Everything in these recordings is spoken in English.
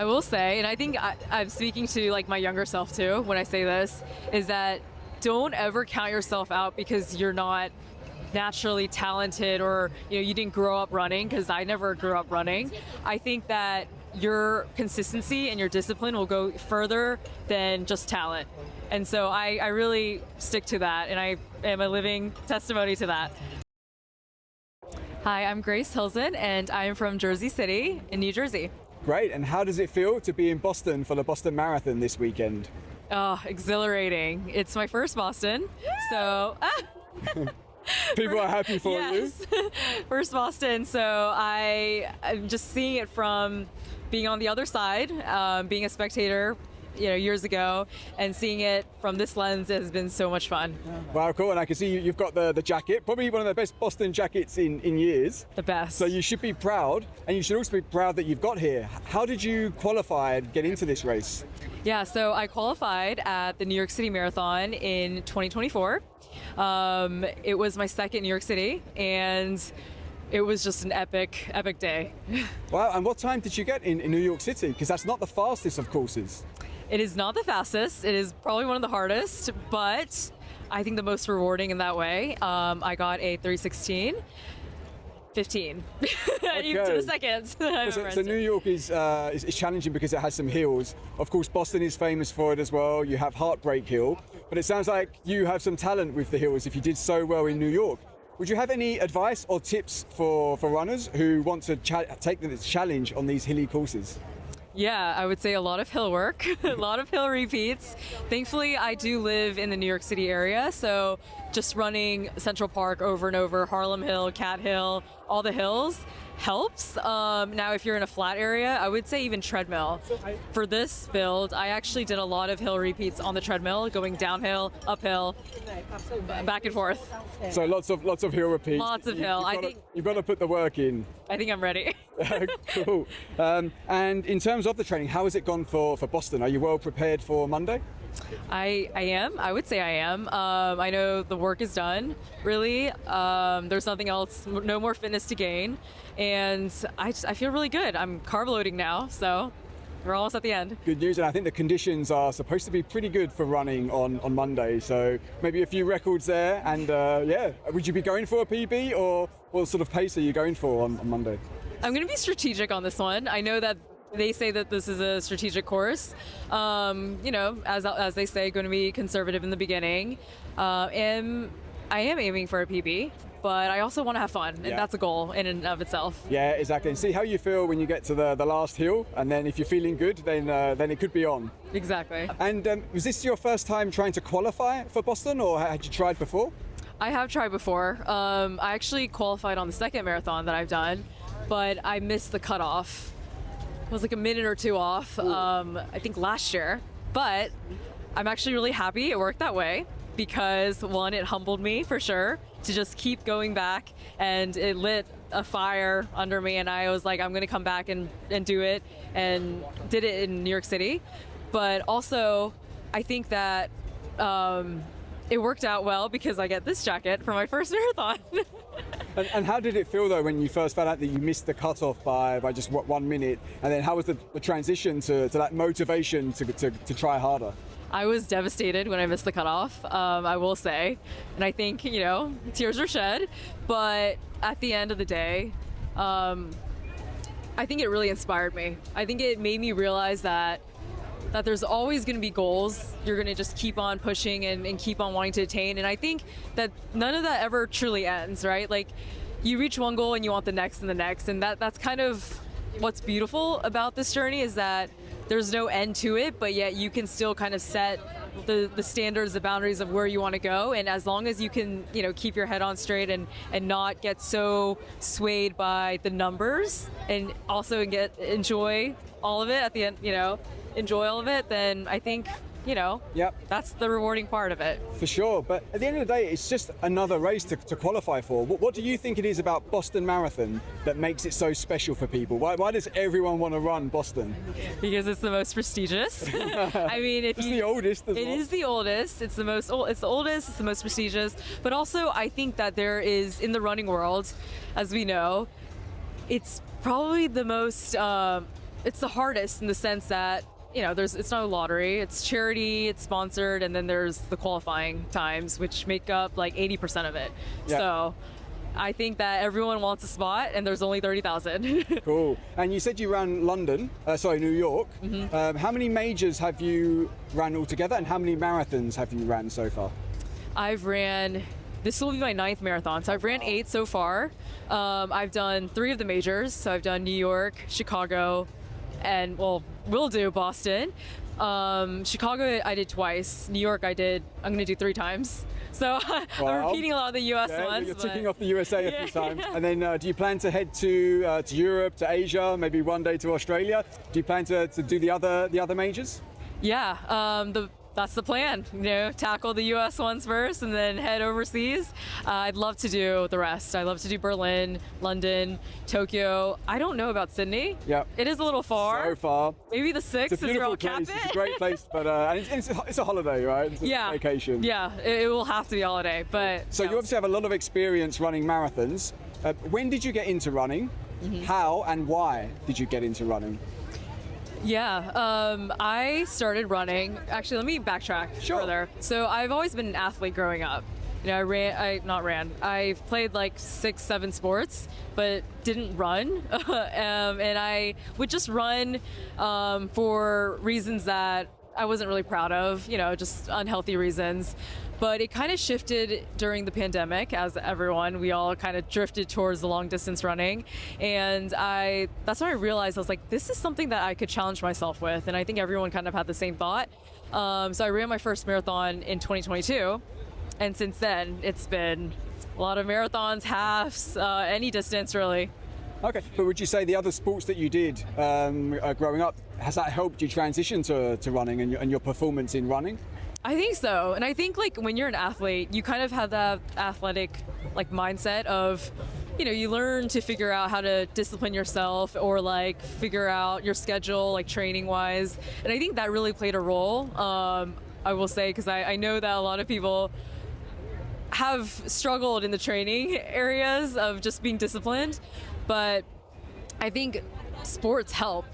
I will say, and I think I'm speaking to like my younger self too when I say this, is that don't ever count yourself out because you're not naturally talented or you didn't grow up running, because I never grew up running. I think that your consistency and your discipline will go further than just talent. And so I really stick to that, and I am a living testimony to that. Hi, I'm Grace Hilson, and I'm from Jersey City in New Jersey. Great, and how does it feel to be in Boston for the Boston Marathon this weekend? Oh, exhilarating. It's my first Boston, so... People are happy for yes. you. First Boston, so I'm just seeing it from being on the other side, being a spectator, years ago, and seeing it from this lens has been so much fun. Wow, cool, and I can see you've got the jacket, probably one of the best Boston jackets in years. The best. So you should be proud, and you should also be proud that you've got here. How did you qualify and get into this race? Yeah, so I qualified at the New York City Marathon in 2024. It was my second New York City, and it was just an epic day. Wow, and what time did you get in New York City? Because that's not the fastest of courses. It is not the fastest. It is probably one of the hardest, but I think the most rewarding in that way. I got a 3:16. 15 Okay. to the seconds. So New York is challenging because it has some hills. Of course, Boston is famous for it as well. You have Heartbreak Hill, but it sounds like you have some talent with the hills if you did so well in New York. Would you have any advice or tips for runners who want to take the challenge on these hilly courses? Yeah, I would say a lot of hill work, a lot of hill repeats. Thankfully, I do live in the New York City area, so just running Central Park over and over, Harlem Hill, Cat Hill, all the hills helps. Now, if you're in a flat area, I would say even treadmill. For this build, I actually did a lot of hill repeats on the treadmill, going downhill, uphill, back and forth. So lots of hill repeats. Lots of hill. You've got to put the work in. I think I'm ready. Cool. And in terms of the training, how has it gone for Boston? Are you well prepared for Monday? I am. I would say I am. I know the work is done, really. There's nothing else, no more fitness to gain. And I feel really good. I'm carb loading now, so we're almost at the end. Good news, and I think the conditions are supposed to be pretty good for running on Monday, so maybe a few records there. And yeah, would you be going for a PB, or what sort of pace are you going for on Monday? I'm going to be strategic on this one. I know that they say that this is a strategic course. As they say, going to be conservative in the beginning. And I am aiming for a PB, but I also want to have fun, and that's a goal in and of itself. Yeah, exactly. And see how you feel when you get to the last hill, and then if you're feeling good, then it could be on. Exactly. And was this your first time trying to qualify for Boston, or had you tried before? I have tried before. I actually qualified on the second marathon that I've done, but I missed the cutoff. It was like a minute or two off, I think last year. But I'm actually really happy it worked that way, because one, it humbled me for sure to just keep going back, and it lit a fire under me, and I was like, I'm gonna come back and do it, and did it in New York City. But also, I think that it worked out well because I get this jacket for my first marathon. And how did it feel though when you first found out that you missed the cutoff by just 1 minute? And then how was the transition to that motivation to try harder? I was devastated when I missed the cutoff, I will say. And I think, tears were shed. But at the end of the day, I think it really inspired me. I think it made me realize that there's always going to be goals you're going to just keep on pushing and keep on wanting to attain. And I think that none of that ever truly ends, right? Like, you reach one goal and you want the next and the next. And that's kind of what's beautiful about this journey, is that there's no end to it, but yet you can still kind of set the standards, the boundaries of where you want to go. And as long as you can, keep your head on straight and not get so swayed by the numbers, and also enjoy all of it at the end, enjoy all of it, then I think, that's the rewarding part of it. For sure, but at the end of the day, it's just another race to qualify for. What do you think it is about Boston Marathon that makes it so special for people? Why does everyone want to run Boston? Because it's the most prestigious. I mean, it's the oldest as well. It is the oldest. It's the oldest. It's the most prestigious. But also, I think that there is, in the running world, as we know, it's probably the most it's the hardest in the sense that, it's not a lottery, it's charity, it's sponsored, and then there's the qualifying times, which make up like 80% of it. Yeah. So I think that everyone wants a spot, and there's only 30,000. Cool. And you said you ran New York. How many majors have you ran altogether, and how many marathons have you ran so far? This will be my 9th marathon, so I've ran 8 so far. I've done 3 of the majors, so I've done New York, Chicago, and we'll do Boston. Chicago I did twice. New York I'm going to do 3 times. So Wow. I'm repeating a lot of the US ones. You're ticking off the USA a few times. And then do you plan to head to Europe, to Asia, maybe one day to Australia? Do you plan to do the other majors? Yeah, that's the plan. Tackle the US ones first and then head overseas. I'd love to do the rest. I'd love to do Berlin, London, Tokyo. I don't know about Sydney. Yeah. It is a little far. So far. Maybe the 6th It's a is where I'll beautiful cap place. it. It's a great place, but it's a holiday, right? It's a vacation. Yeah, it will have to be a holiday. But So you obviously have a lot of experience running marathons. When did you get into running? How and why did you get into running? Yeah, I started running. Actually, let me backtrack further. So I've always been an athlete growing up. I've played like 6, 7 sports, but didn't run. And I would just run for reasons that I wasn't really proud of, just unhealthy reasons. But it kind of shifted during the pandemic, as we all kind of drifted towards the long distance running. And that's when I realized, I was like, this is something that I could challenge myself with. And I think everyone kind of had the same thought. So I ran my first marathon in 2022. And since then, it's been a lot of marathons, halves, any distance really. Okay, but would you say the other sports that you did growing up, has that helped you transition to running and your performance in running? I think so. And I think like when you're an athlete, you kind of have that athletic like mindset of, you learn to figure out how to discipline yourself or like figure out your schedule, like training wise. And I think that really played a role, I will say, because I know that a lot of people have struggled in the training areas of just being disciplined. But I think sports help,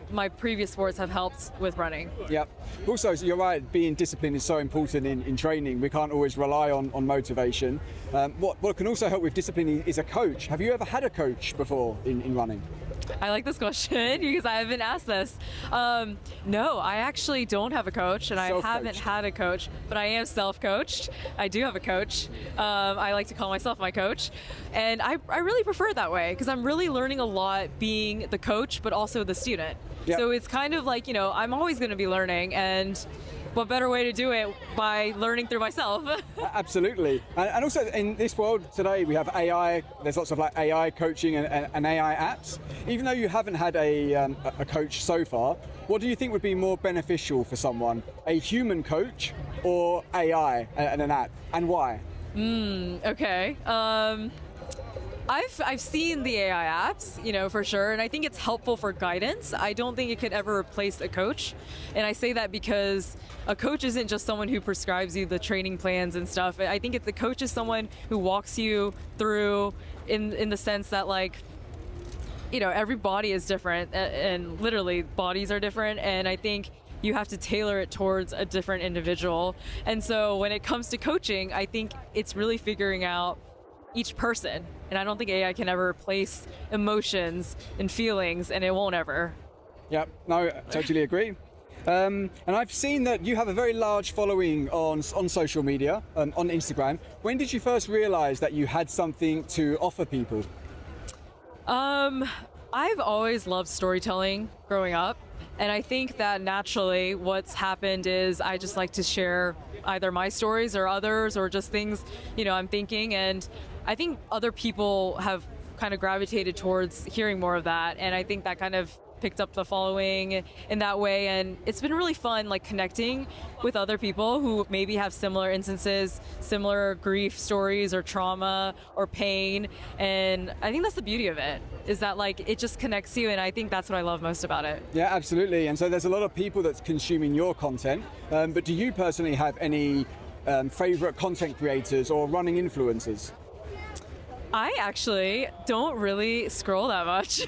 my previous sports have helped with running. Yep. Also, you're right, being disciplined is so important in training. We can't always rely on motivation. What can also help with discipline is a coach. Have you ever had a coach before in running? I like this question because I haven't asked this. No, I actually don't have a coach, and I haven't had a coach, but I am self-coached. I do have a coach. I like to call myself my coach, and I really prefer it that way because I'm really learning a lot being the coach, but also the student. Yep. So it's kind of like, I'm always going to be learning, and what better way to do it by learning through myself? Absolutely. And also in this world today, we have AI. There's lots of like AI coaching and AI apps. Even though you haven't had a coach so far, what do you think would be more beneficial for someone? A human coach or AI and an app? And why? Okay. I've seen the AI apps, for sure, and I think it's helpful for guidance. I don't think it could ever replace a coach, and I say that because a coach isn't just someone who prescribes you the training plans and stuff. I think the coach is someone who walks you through in the sense that every body is different, and literally bodies are different, and I think you have to tailor it towards a different individual. And so when it comes to coaching, I think it's really figuring out each person. And I don't think AI can ever replace emotions and feelings, and it won't ever. Yep, no, totally agree. And I've seen that you have a very large following on social media, on Instagram. When did you first realize that you had something to offer people? I've always loved storytelling growing up. And I think that naturally what's happened is I just like to share either my stories or others or just things, I'm thinking. And I think other people have kind of gravitated towards hearing more of that. And I think that kind of picked up the following in that way. And it's been really fun, connecting with other people who maybe have similar instances, similar grief stories or trauma or pain. And I think that's the beauty of it, is that it just connects you. And I think that's what I love most about it. Yeah, absolutely. And so there's a lot of people that's consuming your content. But do you personally have any favorite content creators or running influencers? I actually don't really scroll that much.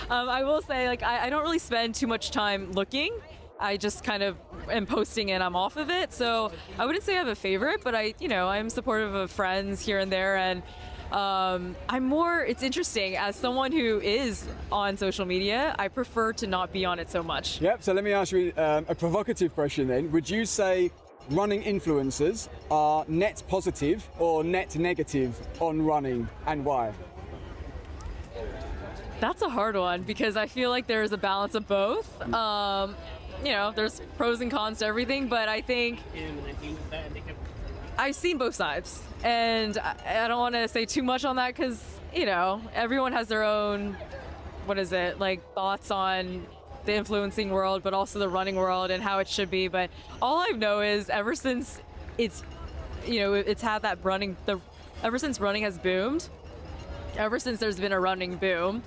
I will say, like, I don't really spend too much time looking. I just kind of am posting and I'm off of it. So I wouldn't say I have a favorite, but I'm supportive of friends here and there. And it's interesting, as someone who is on social media, I prefer to not be on it so much. Yep, so let me ask you a provocative question then. Would you say running influencers are net positive or net negative on running, and why? That's a hard one because I feel like there's a balance of both. There's pros and cons to everything, but I think I've seen both sides, and I don't want to say too much on that because, everyone has their own, thoughts on the influencing world, but also the running world and how it should be. But all I know is ever since it's had that ever since running has boomed, ever since there's been a running boom,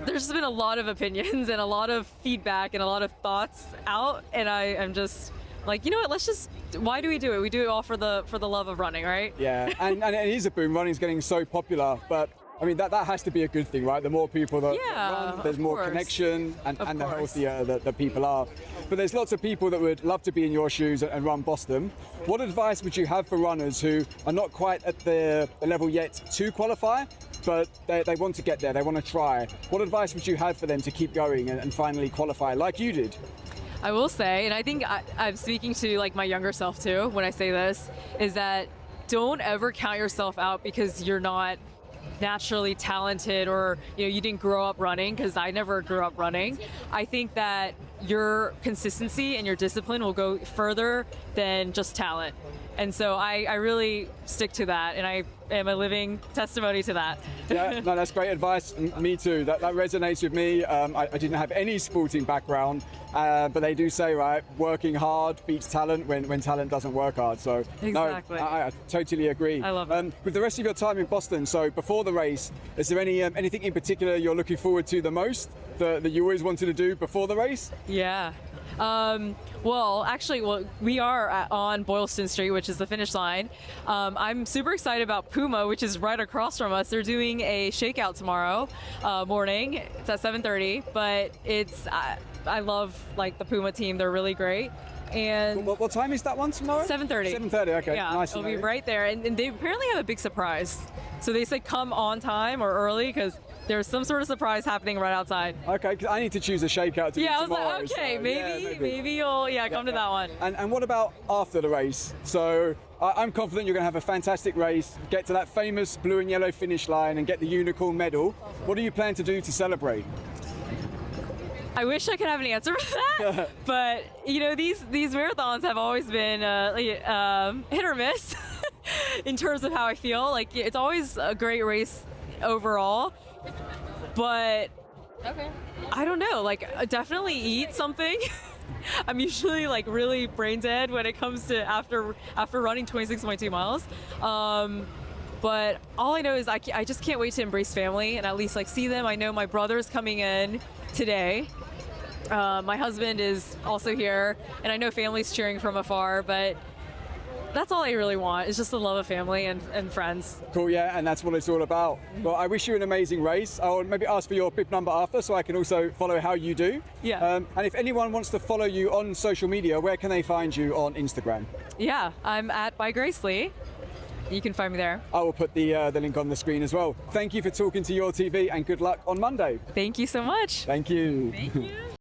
there's been a lot of opinions and a lot of feedback and a lot of thoughts out, and I'm just like, you know what, why do we do it? We do it all for the love of running, right? Yeah, and it is a boom. Running's getting so popular, but I mean, that has to be a good thing, right? The more people that run, there's more connection, and the healthier that people are. But there's lots of people that would love to be in your shoes and run Boston. What advice would you have for runners who are not quite at the level yet to qualify, but they want to get there, they want to try? What advice would you have for them to keep going and finally qualify like you did? I will say, and I think I'm speaking to like my younger self too when I say this, is that don't ever count yourself out because you're not naturally talented or you didn't grow up running, because I never grew up running. I think that your consistency and your discipline will go further than just talent. And so I really stick to that, and I am a living testimony to that. Yeah, no, that's great advice. Me too. That resonates with me. I didn't have any sporting background, but they do say, right, working hard beats talent when talent doesn't work hard. So exactly. No, I totally agree. I love it. With the rest of your time in Boston, so before the race, is there anything in particular you're looking forward to the most that you always wanted to do before the race? Yeah. We are on Boylston Street, which is the finish line. I'm super excited about Puma, which is right across from us. They're doing a shakeout tomorrow morning. It's at 7:30, but I love the Puma team. They're really great. And what time is that one tomorrow? 7:30. 7:30. Okay. Yeah, nice. It'll be right there, and they apparently have a big surprise. So they said come on time or early because there's some sort of surprise happening right outside. Okay, because I need to choose a shakeout to do I was tomorrow. like, okay, so, maybe you'll come to that one. And what about after the race? So I'm confident you're going to have a fantastic race, get to that famous blue and yellow finish line and get the unicorn medal. What do you plan to do to celebrate? I wish I could have an answer for that, but these marathons have always been hit or miss in terms of how I feel. Like, it's always a great race overall, but I don't know. Like, definitely eat something. I'm usually really brain dead when it comes to after running 26.2 miles. But all I know is I just can't wait to embrace family and at least see them. I know my brother's coming in today. My husband is also here, and I know family's cheering from afar, but that's all I really want, is just the love of family and friends. Cool, yeah, and that's what it's all about. Well, I wish you an amazing race. I'll maybe ask for your bib number after so I can also follow how you do. Yeah. And if anyone wants to follow you on social media, where can they find you on Instagram? Yeah, I'm at by Grace Lee. You can find me there. I will put the link on the screen as well. Thank you for talking to URTV, and good luck on Monday. Thank you so much. Thank you. Thank you.